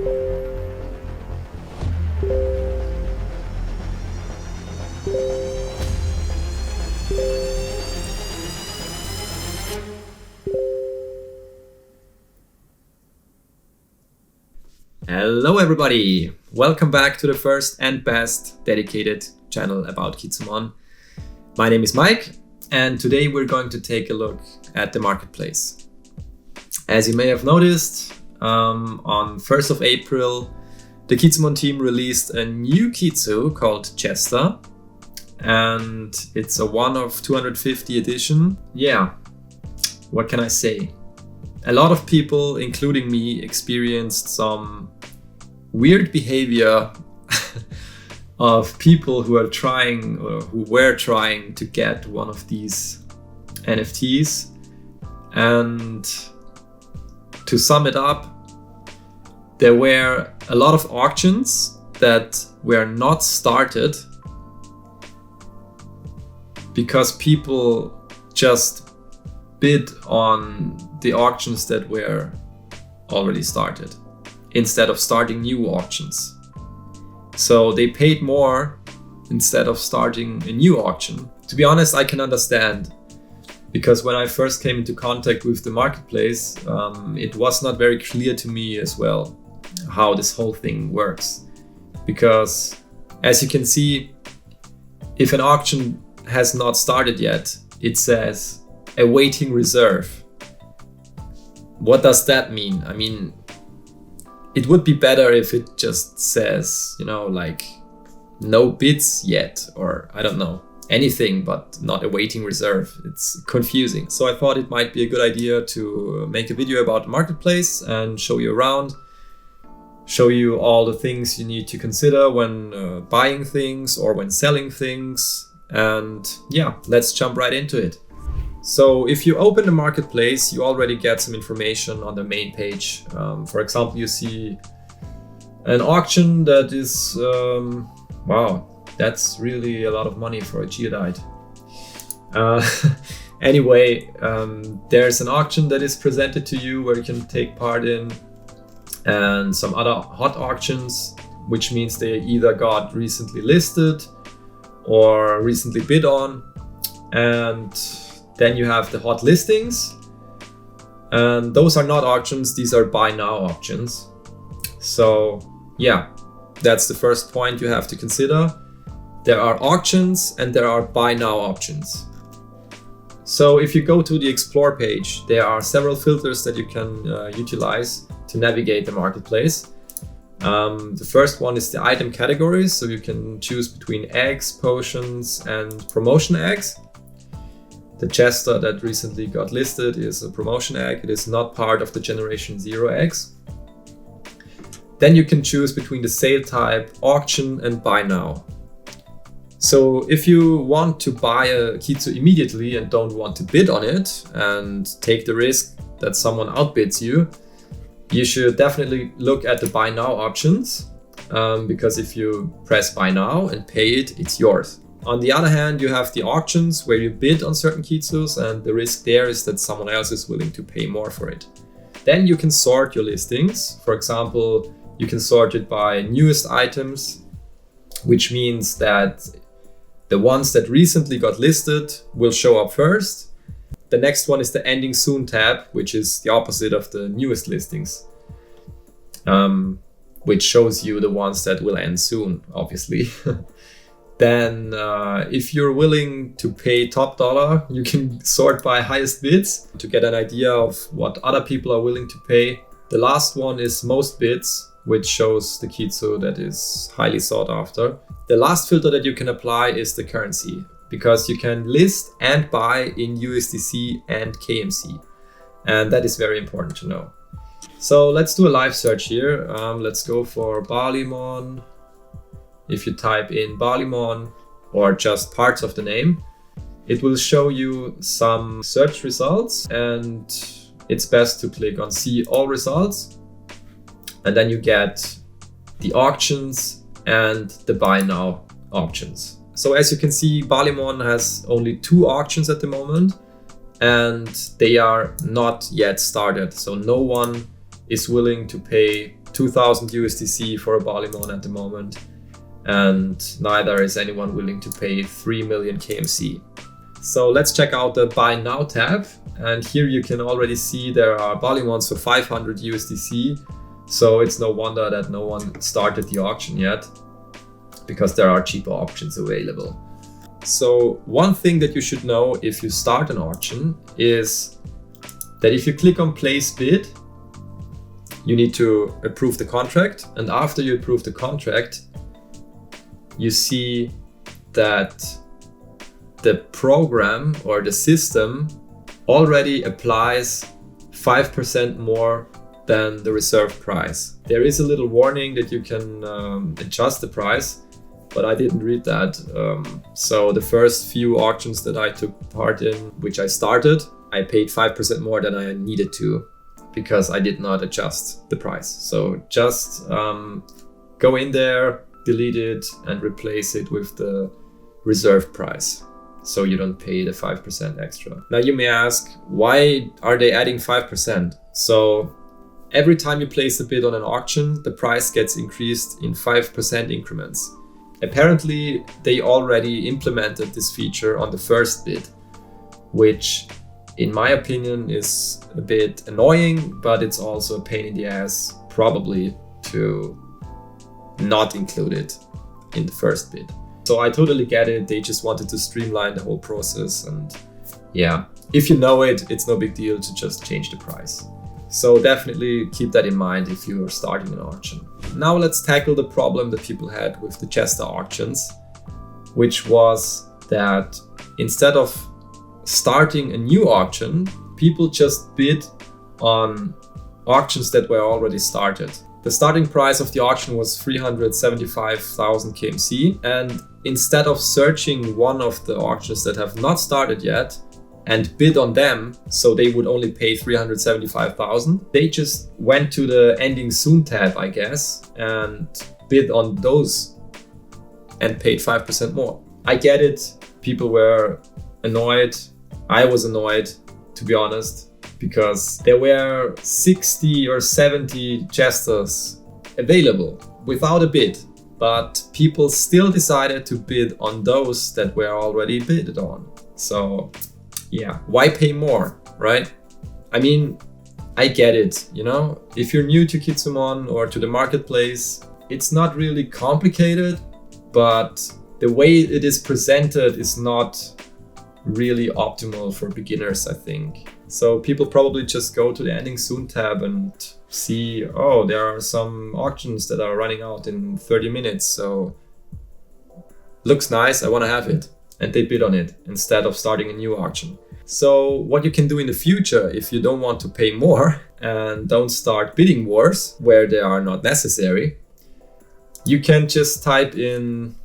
Hello everybody! Welcome back to the first and best dedicated channel about Kitsumon. My name is Mike, and today we're going to take a look at the marketplace. As you may have noticed, on 1st of April, the Kitsumon team released a new Kitsu called Chester, and it's a 1 of 250 edition. Yeah, what can I say? A lot of people, including me, experienced some weird behavior of people who are trying or who were trying to get one of these NFTs. And to sum it up, there were a lot of auctions that were not started because people just bid on the auctions that were already started instead of starting new auctions. So they paid more instead of starting a new auction. To be honest, I can understand, because when I first came into contact with the marketplace, it was not very clear to me as well how this whole thing works. Because as you can see, if an auction has not started yet, it says awaiting reserve. What does that mean? I mean, it would be better if it just says, like no bids yet, or I don't know, anything but not awaiting reserve. It's confusing. So I thought it might be a good idea to make a video about the marketplace and show you around, show you all the things you need to consider when buying things or when selling things. And yeah, let's jump right into it. So if you open the marketplace, you already get some information on the main page. For example, you see an auction that is, wow, that's really a lot of money for a geodite. Anyway, there's an auction that is presented to you where you can take part in, and some other hot auctions, which means they either got recently listed or recently bid on. And then you have the hot listings, and those are not auctions, these are buy now auctions. So yeah, that's the first point you have to consider. There are auctions and there are buy now options. So if you go to the explore page, there are several filters that you can utilize to navigate the marketplace. The first one is the item categories, so you can choose between eggs, potions, and promotion eggs. The Chester that recently got listed is a promotion egg. It is not part of the Generation 0 eggs. Then you can choose between the sale type, auction, and buy now. So if you want to buy a Kitsu immediately and don't want to bid on it and take the risk that someone outbids you, you should definitely look at the buy now options, because if you press buy now and pay it, it's yours. On the other hand, you have the auctions where you bid on certain Kitsus, and the risk there is that someone else is willing to pay more for it. Then you can sort your listings. For example, you can sort it by newest items, which means that the ones that recently got listed will show up first. The next one is the ending soon tab, which is the opposite of the newest listings, which shows you the ones that will end soon, obviously. Then if you're willing to pay top dollar, you can sort by highest bids to get an idea of what other people are willing to pay. The last one is most bids, which shows the Kitsu that is highly sought after. The last filter that you can apply is the currency, because you can list and buy in USDC and KMC. And that is very important to know. So let's do a live search here. Let's go for Balimon. If you type in Balimon or just parts of the name, it will show you some search results, and it's best to click on see all results. And then you get the auctions and the buy now options. So as you can see, Balimon has only 2 auctions at the moment, and they are not yet started. So no one is willing to pay 2,000 USDC for a Ballimon at the moment, and neither is anyone willing to pay 3 million KMC. So let's check out the Buy Now tab, and here you can already see there are Ballimons for 500 USDC, so it's no wonder that no one started the auction yet, because there are cheaper options available. So one thing that you should know if you start an auction is that if you click on place bid, you need to approve the contract, and after you approve the contract, you see that the program or the system already applies 5% more than the reserve price. There is a little warning that you can adjust the price, but I didn't read that. So the first few auctions that I took part in, which I started, I paid 5% more than I needed to, because I did not adjust the price. So just go in there, delete it, and replace it with the reserve price, so you don't pay the 5% extra. Now you may ask, why are they adding 5%? So every time you place a bid on an auction, the price gets increased in 5% increments. Apparently, they already implemented this feature on the first bid, which in my opinion is a bit annoying, but it's also a pain in the ass probably to not include it in the first bid. So I totally get it. They just wanted to streamline the whole process, and yeah, if you know it, it's no big deal to just change the price. So definitely keep that in mind if you are starting an auction. Now let's tackle the problem that people had with the Chester auctions, which was that instead of starting a new auction, people just bid on auctions that were already started. The starting price of the auction was 375,000 KMC, and instead of searching one of the auctions that have not started yet and bid on them, so they would only pay 375,000, they just went to the ending soon tab, I guess, and bid on those and paid 5% more. I get it. People were annoyed. I was annoyed, to be honest, because there were 60 or 70 Chesters available without a bid, but people still decided to bid on those that were already bidded on. So yeah, why pay more, right? I mean, I get it, you know, if you're new to Kitsumon or to the marketplace, it's not really complicated, but the way it is presented is not really optimal for beginners, I think. So people probably just go to the ending soon tab and see, oh, there are some auctions that are running out in 30 minutes, so looks nice, I want to have it. And they bid on it instead of starting a new auction. So what you can do in the future, if you don't want to pay more and don't start bidding wars where they are not necessary, you can just type in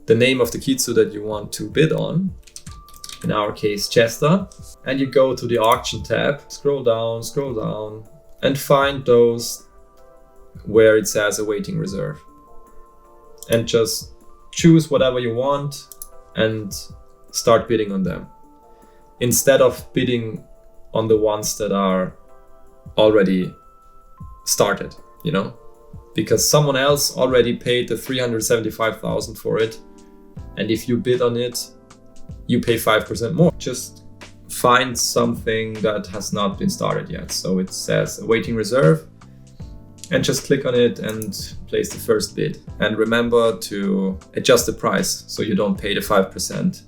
the name of the Kitsu that you want to bid on, in our case Chester, and you go to the auction tab, scroll down, and find those where it says awaiting reserve. And just choose whatever you want and start bidding on them, instead of bidding on the ones that are already started, you know? Because someone else already paid the 375,000 for it, and if you bid on it, you pay 5% more. Just find something that has not been started yet. So it says awaiting reserve, and just click on it and place the first bid. And remember to adjust the price so you don't pay the 5%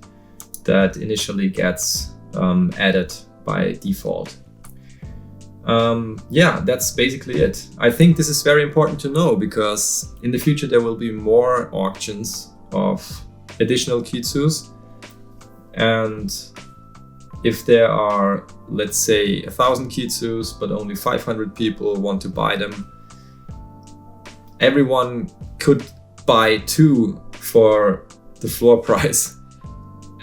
that initially gets added by default. Yeah, that's basically it. I think this is very important to know, because in the future there will be more auctions of additional Kitsus. And if there are, let's say, 1,000 Kitsus, but only 500 people want to buy them, everyone could buy 2 for the floor price.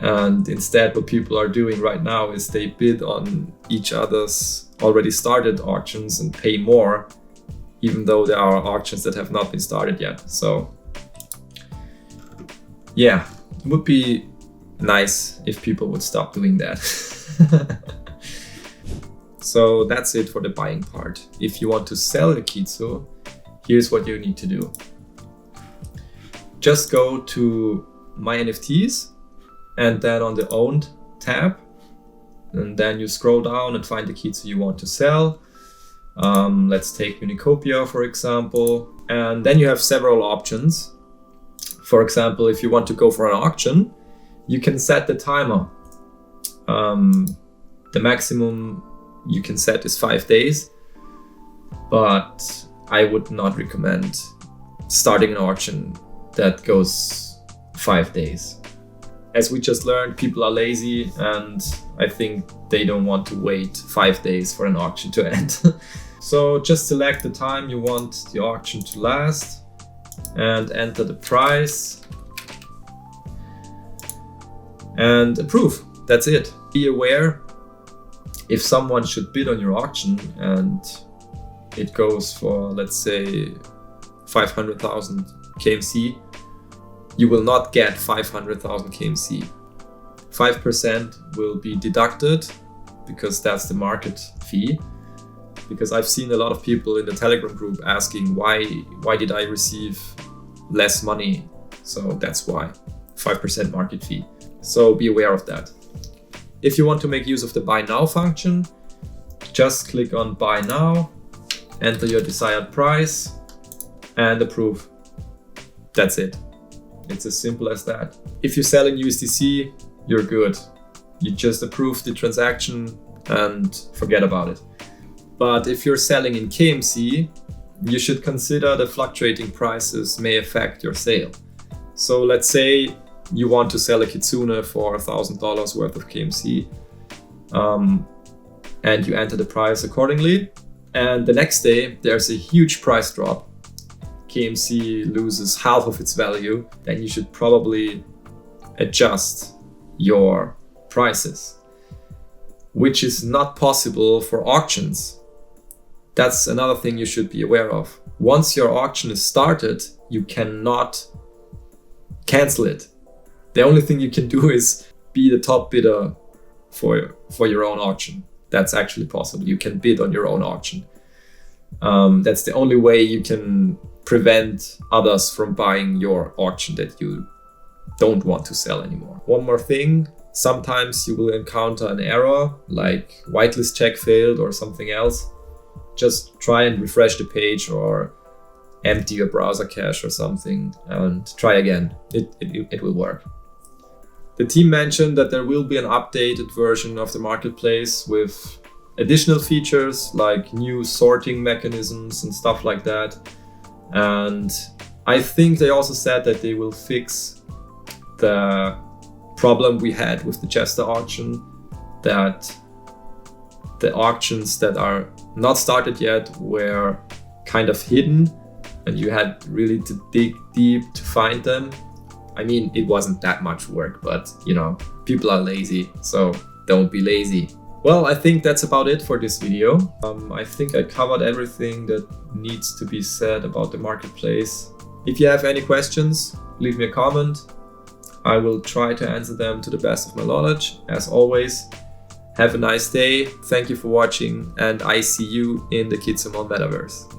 And instead, what people are doing right now is they bid on each other's already started auctions and pay more, even though there are auctions that have not been started yet. So yeah, it would be nice if people would stop doing that. So that's it for the buying part. If you want to sell a Kitsu, here's what you need to do. Just go to My NFTs and then on the Owned tab, and then you scroll down and find the Kitsu you want to sell. Let's take Unicopia, for example, and then you have several options. For example, if you want to go for an auction, you can set the timer. The maximum you can set is 5 days, but I would not recommend starting an auction that goes 5 days. As we just learned, people are lazy, and I think they don't want to wait 5 days for an auction to end. So just select the time you want the auction to last and enter the price and approve. That's it. Be aware, if someone should bid on your auction and it goes for, let's say, 500,000 KMC, you will not get 500,000 KMC. 5% will be deducted because that's the market fee. Because I've seen a lot of people in the Telegram group asking why did I receive less money? So that's why, 5% market fee. So be aware of that. If you want to make use of the Buy Now function, just click on Buy Now, enter your desired price and approve. That's it. It's as simple as that. If you sell in USDC, you're good. You just approve the transaction and forget about it. But if you're selling in KMC, you should consider the fluctuating prices may affect your sale. So let's say you want to sell a Kitsune for $1,000 worth of KMC, and you enter the price accordingly. And the next day, there's a huge price drop. KMC loses half of its value, then you should probably adjust your prices, which is not possible for auctions. That's another thing you should be aware of. Once your auction is started, you cannot cancel it. The only thing you can do is be the top bidder for your own auction. That's actually possible. You can bid on your own auction. That's the only way you can prevent others from buying your auction that you don't want to sell anymore. One more thing, sometimes you will encounter an error like whitelist check failed or something else. Just try and refresh the page or empty your browser cache or something and try again. It will work. The team mentioned that there will be an updated version of the marketplace with additional features like new sorting mechanisms and stuff like that. And I think they also said that they will fix the problem we had with the Jester auction, that the auctions that are not started yet were kind of hidden and you had really to dig deep to find them. I mean, it wasn't that much work, but you know, people are lazy, so don't be lazy. Well, I think that's about it for this video. I think I covered everything that needs to be said about the marketplace. If you have any questions, leave me a comment. I will try to answer them to the best of my knowledge. As always, have a nice day. Thank you for watching, and I see you in the Kitsumon Metaverse.